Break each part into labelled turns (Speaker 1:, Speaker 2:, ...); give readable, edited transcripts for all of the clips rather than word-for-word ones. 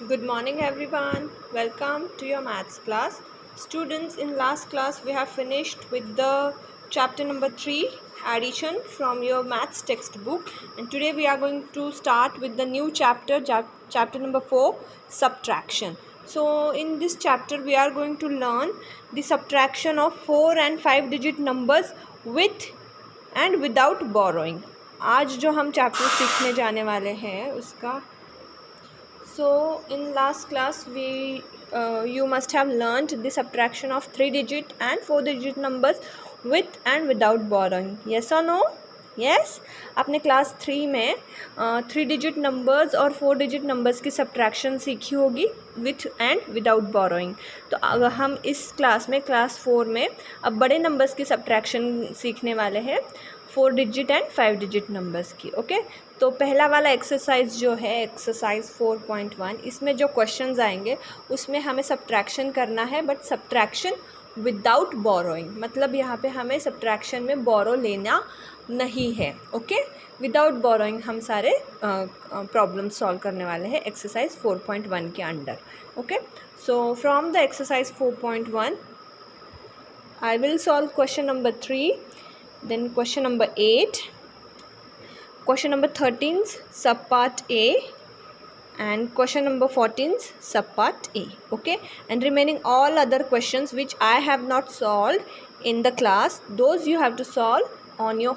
Speaker 1: Good morning everyone. Welcome to your maths class. Students, in last class we have finished with the chapter number 3 addition from your maths textbook, and today we are going to start with the new chapter number 4, subtraction. So in this chapter we are going to learn the subtraction of 4 and 5 digit numbers with and without borrowing. आज जो हम chapter सीखने जाने वाले हैं उसका So in last class you must have learned the subtraction of 3-digit and 4-digit numbers with and without borrowing. Yes or no? Yes. आपने class 3 में 3-digit numbers और 4-digit numbers की subtraction सीखी होगी with and without borrowing. तो अगर हम इस क्लास में क्लास 4 में अब बड़े numbers की subtraction सीखने वाले हैं 4-digit एंड 5-digit नंबर्स की. ओके तो पहला वाला एक्सरसाइज जो है एक्सरसाइज 4.1, इसमें जो क्वेश्चंस आएंगे उसमें हमें सब्ट्रैक्शन करना है, बट सब्ट्रैक्शन विदाउट बोरोइंग. मतलब यहाँ पे हमें सब्ट्रैक्शन में बोरो लेना नहीं है. ओके विदाउट बोरोइंग हम सारे प्रॉब्लम सॉल्व करने वाले हैं एक्सरसाइज 4.1 के under. Okay so from the exercise 4.1 I will solve question number 3, then question number 8, question number 13's subpart A, and question number 14's subpart A. Okay, and remaining all other questions which I have not solved in the class, those you have to solve on your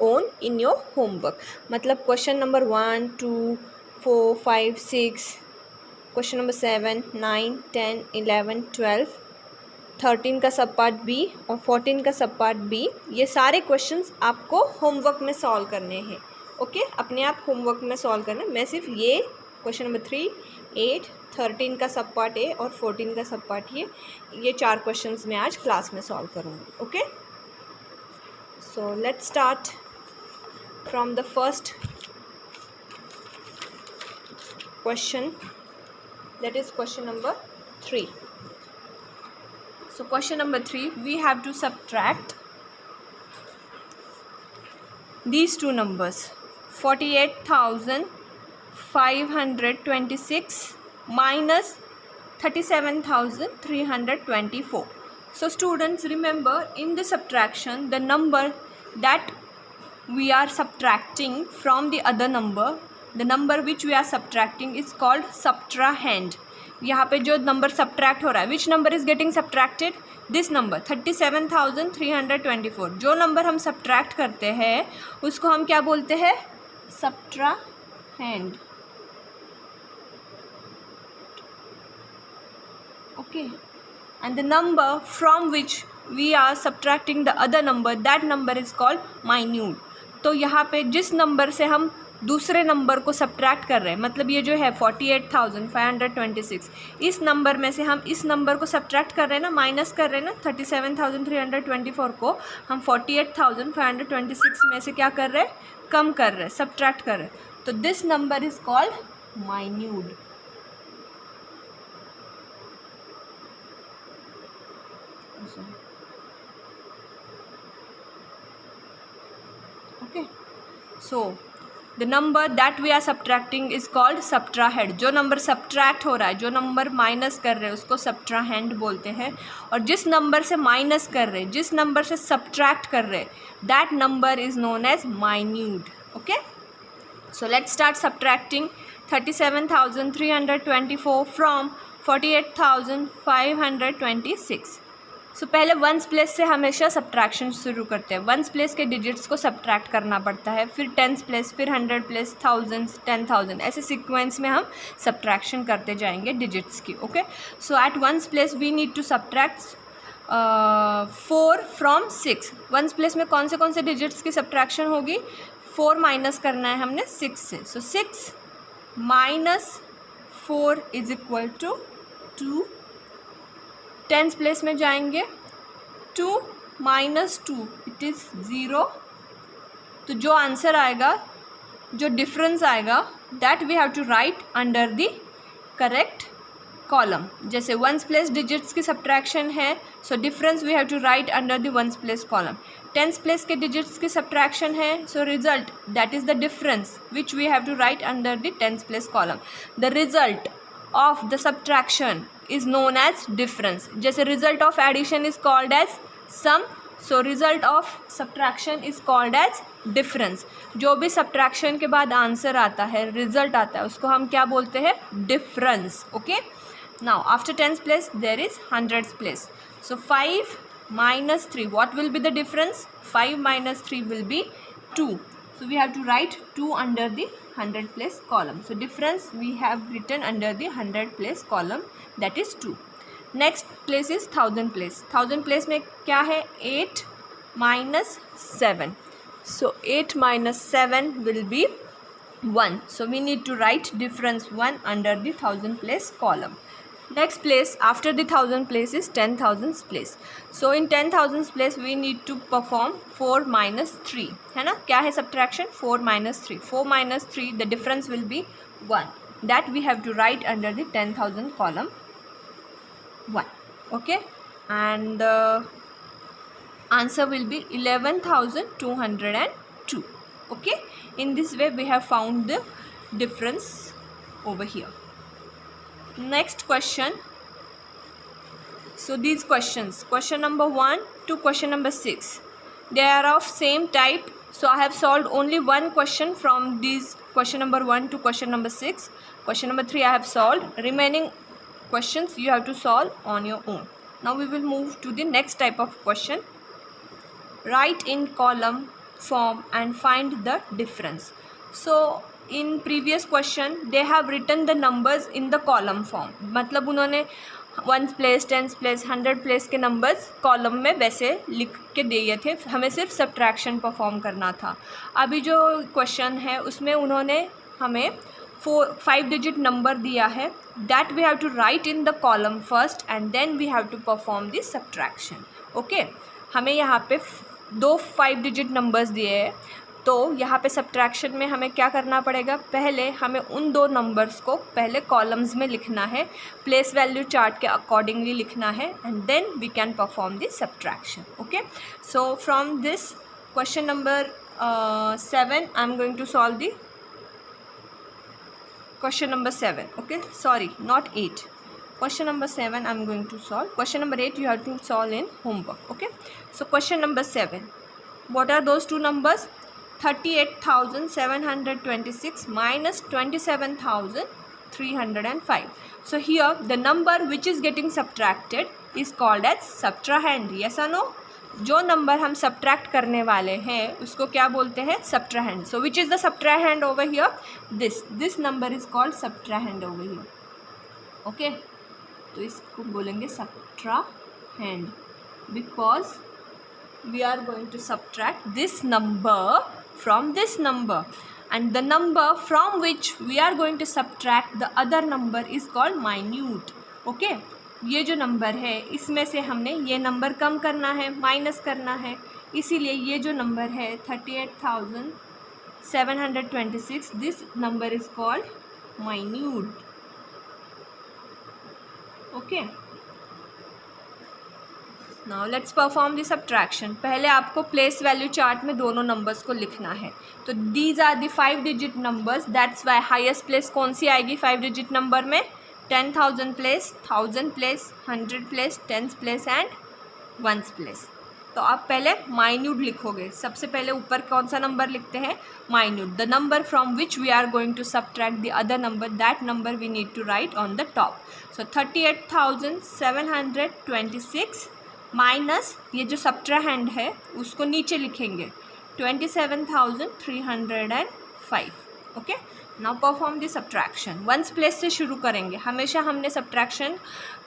Speaker 1: own in your homework. मतलब question number 1 2 4 5 6, question number 7 9 10 11 12 13 का सब part B और 14 का सब part B, ये सारे questions आपको homework में सॉल्व करने हैं. ओके अपने आप होमवर्क में सॉल्व करना. मैं सिर्फ ये क्वेश्चन नंबर 3 8 13 का सब पार्ट ए और 14 का सब पार्ट ये 4 क्वेश्चंस मैं आज क्लास में सॉल्व करूँगी. Okay so let's start from the first question, that is question number 3. So question number 3, we have to subtract these two numbers, 48,526 minus 37,324. So students, remember in the subtraction the number that we are subtracting from the other number, the number which we are subtracting is called subtrahend. यहाँ पे जो number subtract हो रहा है, which number is getting subtracted, this number 37,324. जो नंबर हम subtract करते हैं उसको हम क्या बोलते हैं, subtrahend. Okay and the number from which we are subtracting the other number, that number is called minuend. तो यहाँ पे जिस नंबर से हम दूसरे नंबर को सब्ट्रैक्ट कर रहे हैं, मतलब ये जो है 48,526, इस नंबर में से हम इस नंबर को सब्ट्रैक्ट कर रहे हैं ना, माइनस कर रहे हैं ना. 37,324 को हम 48,526 में से क्या कर रहे हैं, कम कर रहे हैं, सब्ट्रैक्ट कर रहे हैं. तो this number is called minuend. Okay so the number that we are subtracting is called subtrahend. जो नंबर सब्ट्रैक्ट हो रहा है, जो नंबर माइनस कर रहे हैं उसको subtrahend बोलते हैं. और जिस नंबर से माइनस कर रहे हैं, जिस नंबर से सब्ट्रैक्ट कर रहे हैं, that number is known as minute. Okay, so let's start subtracting 37,324 from 48,526. सो पहले वंस प्लेस से हमेशा सब्ट्रैक्शन शुरू करते हैं. वंस प्लेस के डिजिट्स को सब्ट्रैक्ट करना पड़ता है, फिर टेंस प्लेस, फिर 100 प्लेस, थाउजेंड्स, 10,000, ऐसे सीक्वेंस में हम सब्ट्रैक्शन करते जाएंगे डिजिट्स की. Okay so at ones place we need to subtract 4 from 6. Ones place में कौन से डिजिट्स की सब्ट्रैक्शन होगी, 4 माइनस करना है हमने 6 से. So 6 minus 4 is equal to 2. Tens place में जाएंगे, 2 माइनस 2 इट इज़ 0. तो जो आंसर आएगा, जो डिफरेंस आएगा, that we have to write under the correct column. जैसे वंस प्लेस डिजिट्स की सब्ट्रैक्शन है, so difference we have to write under the ones place column. Tens place के digits की सब्ट्रैक्शन है, so result that is the difference which we have to write under the tens place column. The result of the subtraction is known as difference. जैसे result of addition is called as sum, so result of subtraction is called as difference. जो भी subtraction के बाद answer आता है, result आता है, उसको हम क्या बोलते हैं? difference. Okay. Now after tens place there is hundreds place. So 5 minus 3, what will be the difference? 5 minus 3 will be 2. So we have to write 2 under the 100 place column. So difference we have written under the 100 place column, that is 2. Next place is 1000 place. 1000 place में क्या है? 8 minus 7. So 8 minus 7 will be 1. So we need to write difference 1 under the 1000 place column. Next place after the 1000 place is 10,000 place. So in 10,000 place we need to perform 4 minus 3, है ना? क्या है subtraction? 4 minus 3. 4 minus 3, the difference will be 1. That we have to write under the 10,000 column 1. Okay, and the answer will be 11,202. Okay, in this way we have found the difference over here. Next question. So these questions, question number 1 to question number 6, they are of same type. So I have solved only one question from these, question number 1 to question number 6. Question number 3 I have solved. Remaining questions you have to solve on your own. Now we will move to the next type of question. Write in column form and find the difference. So in previous question they have written the numbers in the column form. मतलब उन्होंने 1 place, 10 place, 100 place के numbers column में वैसे लिख के दिए थे, हमें सिर्फ सब्ट्रैक्शन परफॉर्म करना था. अभी जो क्वेश्चन है उसमें उन्होंने हमें 5 digit नंबर दिया है. That we have to write in the column first and then we have to perform the subtraction. Okay, हमें यहाँ पे 2 5 digit नंबर्स दिए हैं, तो यहाँ पे सब्ट्रैक्शन में हमें क्या करना पड़ेगा? पहले हमें उन 2 नंबर्स को पहले कॉलम्स में लिखना है, प्लेस वैल्यू चार्ट के अकॉर्डिंगली लिखना है, and then we can perform the subtraction. Okay, so from this question number 7 I am going to solve the question number 7. Okay, sorry, not 8. Question number 7 I'm going to solve. Question number 8 you have to solve in homework. Okay, so question number 7, what are those two numbers? 38,726 minus 27,305. So here the number which is getting subtracted is called as subtrahend. Yes or no? जो नंबर हम subtract करने वाले हैं उसको क्या बोलते हैं? Subtrahend. So which is the subtrahend over here? This number is called subtrahend over here. Okay, तो इसको बोलेंगे subtrahend because we are going to subtract this number from this number, and the number from which we are going to subtract the other number is called minuend. Okay, ये जो number है इसमें से हमने ये नंबर कम करना है, minus करना है, इसीलिए ये जो नंबर है 38,726, this number is called minuend. Okay, now let's perform the subtraction. पहले आपको प्लेस वैल्यू चार्ट में दोनों नंबर्स को लिखना है. तो these are the 5 digit numbers, that's why highest place कौन सी आएगी 5 digit नंबर में? 10,000 place, 1000 place, 100 place, 10th place and 1st place. तो आप पहले माइन्यूट लिखोगे. सबसे पहले ऊपर कौन सा नंबर लिखते हैं? Minuend. The number from which we are going to subtract the other number, that number we need to write on the top. So 38,726 minus ये जो सब्ट्राहैंड है उसको नीचे लिखेंगे 27,305. Okay, now perform the subtraction. 1st place से शुरू करेंगे. हमेशा हमने सब्ट्रैक्शन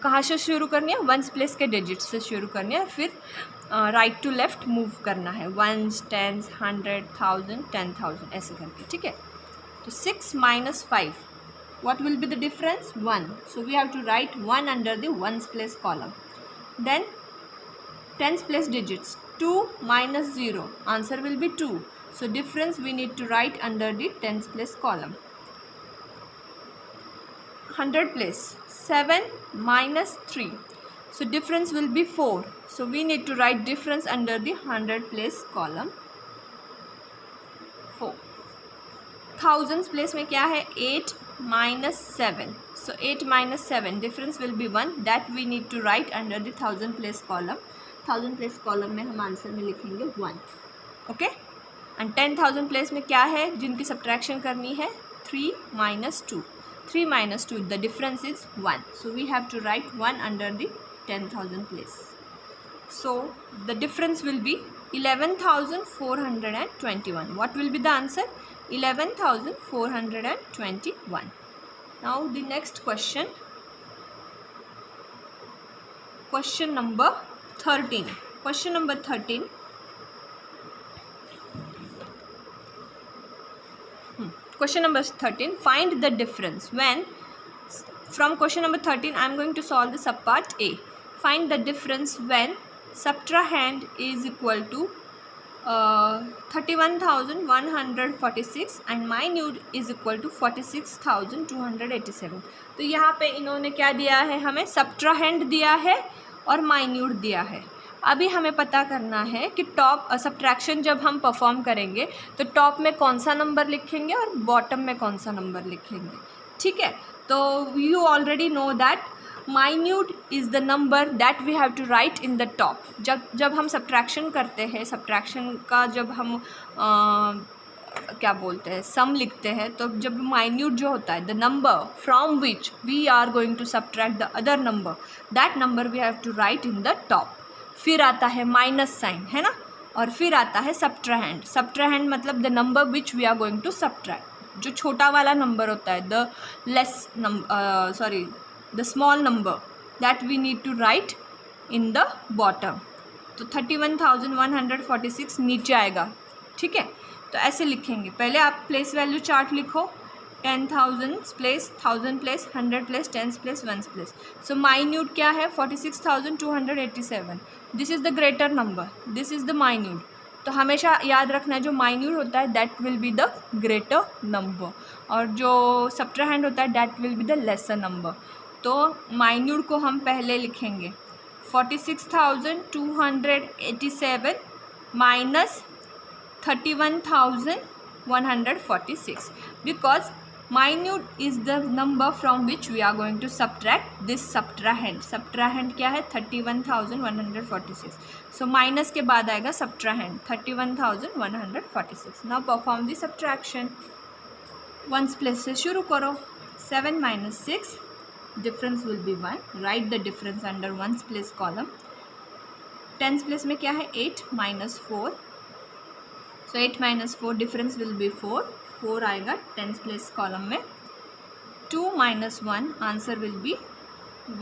Speaker 1: कहाँ से शुरू करनी है? 1st place के डिजिट्स से शुरू करनी है, फिर राइट टू लेफ्ट मूव करना है. 1s, 10s, 100, 1000, 10,000 ऐसे करके. ठीक है, तो 6 minus 5, what will be the difference? 1. So we have to write 1 under the 1st place column. Then 10th place digits, 2 minus 0, answer will be 2. So difference we need to write under the 10th place column. 100 place, 7 minus 3. So difference will be 4. So we need to write difference under the 100 place column 4. Thousands place में क्या है 8 minus 7. So 8 minus 7 difference will be 1 that we need to write under the thousand place column. Thousand place column में हम answer में लिखेंगे 1. Okay. And 10,000 place में क्या है जिनकी सब्ट्रैक्शन करनी है 3 minus 2. 3 minus 2 the difference is 1. So we have to write 1 under the 10,000 place. So the difference will be 11,421. What will be the answer? 11,421. Now the next question. Question number 13. Question number 13. Question number 13. Find the difference when. From question number 13, I am going to solve the subpart A. Find the difference when subtrahend is equal to 31,146 and minute is equal to 46,287. तो यहाँ पे इन्होंने क्या दिया है, हमें subtrahend दिया है और माइन्यूट दिया है. अभी हमें पता करना है कि टॉप सब्ट्रैक्शन जब हम परफॉर्म करेंगे तो टॉप में कौन सा नंबर लिखेंगे और बॉटम में कौन सा नंबर लिखेंगे. ठीक है, तो you already know that minuend is the number that we have to write in the top. जब हम सब्ट्रैक्शन करते हैं, सब्ट्रैक्शन का जब हम क्या बोलते हैं सम लिखते हैं, तो जब माइन्यूट जो होता है the number from which we are going to subtract the other number, that number we have to write in the top. फिर आता है माइनस साइन, है ना, और फिर आता है सब्ट्राहेंड. सब्ट्राहेंड मतलब the number which we are going to subtract. जो छोटा वाला नंबर होता है the less number the small number that we need to write in the bottom. तो 31,146 नीचे आएगा. ठीक है, तो ऐसे लिखेंगे. पहले आप प्लेस वैल्यू चार्ट लिखो. 10,000 place, 1,000 place, 100 place, 10 place, 1 place. So minuend क्या है 46,287. This is the greater number, this is the minuend. तो हमेशा याद रखना है जो माइन्यूट होता है that will be the greater number और जो सब्ट्राहेंड होता है that will be the lesser number. तो माइन्यूट को हम पहले लिखेंगे 46,287 minus 31,146 because minuend is the number from which we are going to subtract this subtrahend. Subtrahend क्या है 31,146. सो माइनस के बाद आएगा subtrahend 31,146. Now perform the subtraction. Ones place से शुरू करो. 7 minus 6 difference will be 1. Write the difference under ones place column. Tens place में क्या है 8 minus 4. So 8 minus 4 difference will be 4. 4 आएगा tens place column में. 2 minus 1 answer will be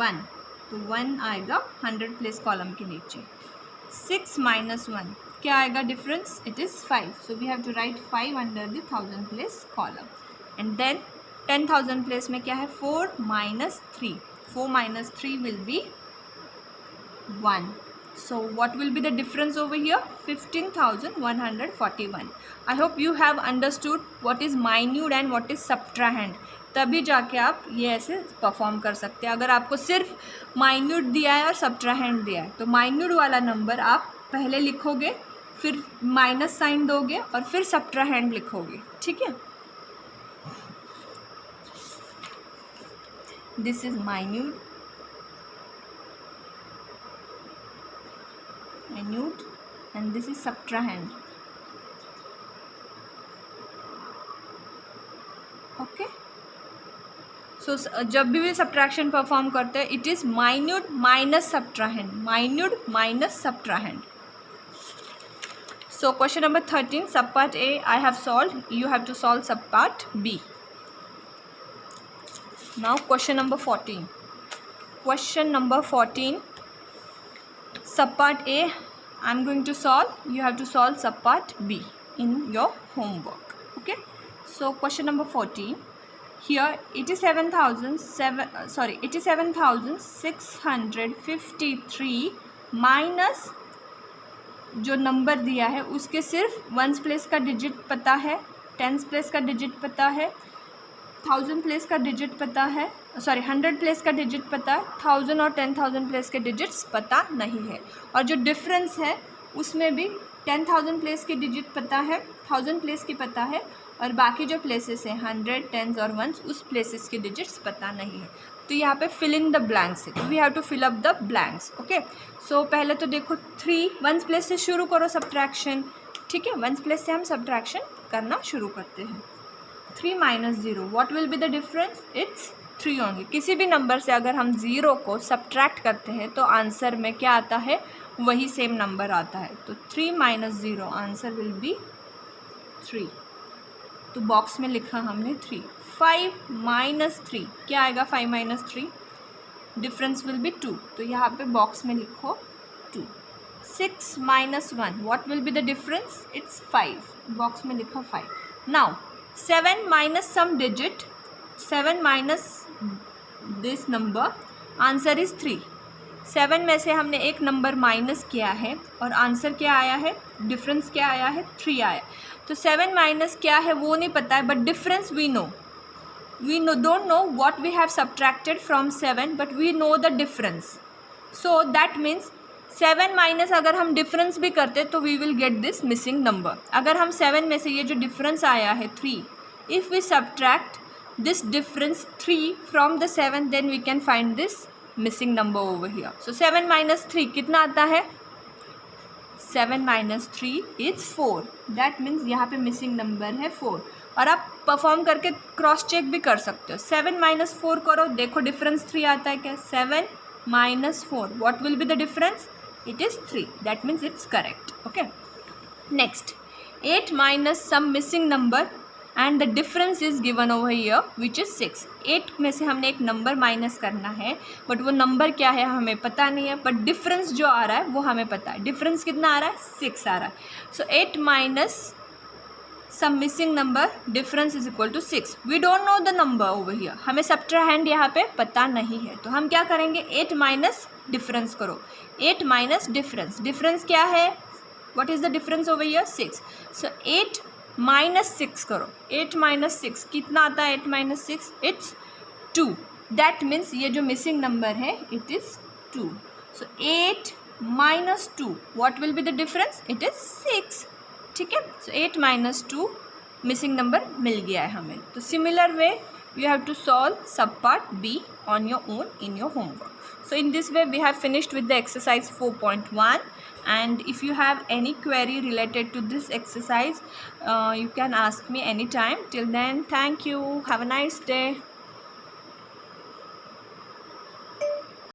Speaker 1: 1. तो 1 आएगा 100 place column के नीचे. 6 minus 1 क्या आएगा difference? It is 5. So we have to write 5 under the 1,000 place column. And then 10,000 place में क्या है 4 minus 3. 4 minus 3 will be 1. So what will be the difference over here? 15,141. I hope you have understood what is minute and what is subtrahend. तभी जाके आप ये ऐसे perform कर सकते हैं. अगर आपको सिर्फ माइन्यूट दिया है और सब्ट्राहेंड दिया है तो माइन्यूट वाला नंबर आप पहले लिखोगे, फिर माइनस साइन दोगे और फिर सब्ट्राहेंड लिखोगे. ठीक है, this is minute and this is subtrahend. Okay, so जब भी सब्ट्रैक्शन परफॉर्म करते हैं it is minute minus subtrahend, minute minus subtrahend. So question number 13 subpart A I have solved. You have to solve subpart B. Now question number 14. Question number 14 subpart A I am going to solve. You have to solve subpart B in your homework. Okay, so question number 14. Here 87,653 minus जो number दिया है उसके सिर्फ ones place का digit पता है, tens place का digit पता है, 1,000 प्लेस का डिजिट पता है, 100 प्लेस का डिजिट पता है, 1,000 और 10,000 प्लेस के डिजिट्स पता नहीं है. और जो डिफरेंस है उसमें भी 10,000 प्लेस की डिजिट पता है, 1,000 प्लेस की पता है और बाकी जो प्लेसेस हैं 100, 10s और 1s उस प्लेसेस के डिजिट्स पता नहीं है। तो यहाँ पे फिल इन द ब्लैंक्स है, तो we have to fill up the blanks. Okay, so पहले तो देखो 3 1s प्लेस से शुरू करो सब्ट्रैक्शन। ठीक है, 1s प्लेस से हम सब्ट्रैक्शन करना शुरू करते हैं। 3 - 0 what will be the difference? It's 3 only. किसी भी नंबर से अगर हम 0 को सब्ट्रैक्ट करते हैं तो आंसर में क्या आता है? वही सेम नंबर आता है। तो 3 - 0 आंसर विल बी 3। तो बॉक्स में लिखा हमने 3। 5 - 3 क्या आएगा? 5 - 3 डिफरेंस विल बी 2, तो यहाँ पे बॉक्स में लिखो 2। 6 - 1 what will be the difference? It's 5, box में लिखा 5। Now 7 minus sum digit, 7 minus this number, answer is 3। 7 में से हमने एक नंबर माइनस किया है और आंसर क्या आया है? डिफरेंस क्या आया है? 3 आया। तो 7 माइनस क्या है वो नहीं पता है, but difference we know. don't know what we have subtracted from 7, but we know the difference. So that means 7 minus अगर हम डिफरेंस भी करते तो we will get this missing number. अगर हम 7 में से ये जो डिफरेंस आया है 3, if we subtract this difference 3 from the 7, then we can find this missing number over here. So 7 - 3 कितना आता है? 7 - 3 इज 4। दैट मीन्स यहाँ पे मिसिंग नंबर है 4। और आप परफॉर्म करके क्रॉस चेक भी कर सकते हो। 7 - 4 करो, देखो डिफरेंस 3 आता है क्या? 7 - 4 what will be the difference? It is 3। That means it's correct. Okay, next 8 minus some missing number and the difference is given over here which is 6। 8 में से हमने एक नंबर माइनस करना है, बट वो नंबर क्या है हमें पता नहीं है, बट डिफरेंस जो आ रहा है वो हमें पता है। डिफरेंस कितना आ रहा है? 6 आ रहा है। So 8 minus some missing number, difference is equal to 6। We don't know the number over here, हमें सब्ट्रैक्ट यहाँ पे पता नहीं है, तो हम क्या करेंगे? 8 माइनस डिफरेंस करो। 8 माइनस डिफरेंस, डिफरेंस क्या है? What is the difference over here? 6। So 8 minus 6 करो। 8 माइनस 6 कितना आता है? 8 माइनस 6 इट्स 2। दैट मीन्स ये जो मिसिंग नंबर है it is 2। So 8 minus 2 what will be the difference? It is 6। ठीक है, सो 8 माइनस 2 मिसिंग नंबर मिल गया है हमें। तो similar way you have to solve sub part B on your own in your homework. So in this way we have finished with the exercise 4.1, and if you have any query related to this exercise you can ask me anytime. Till then, thank you, have a nice day.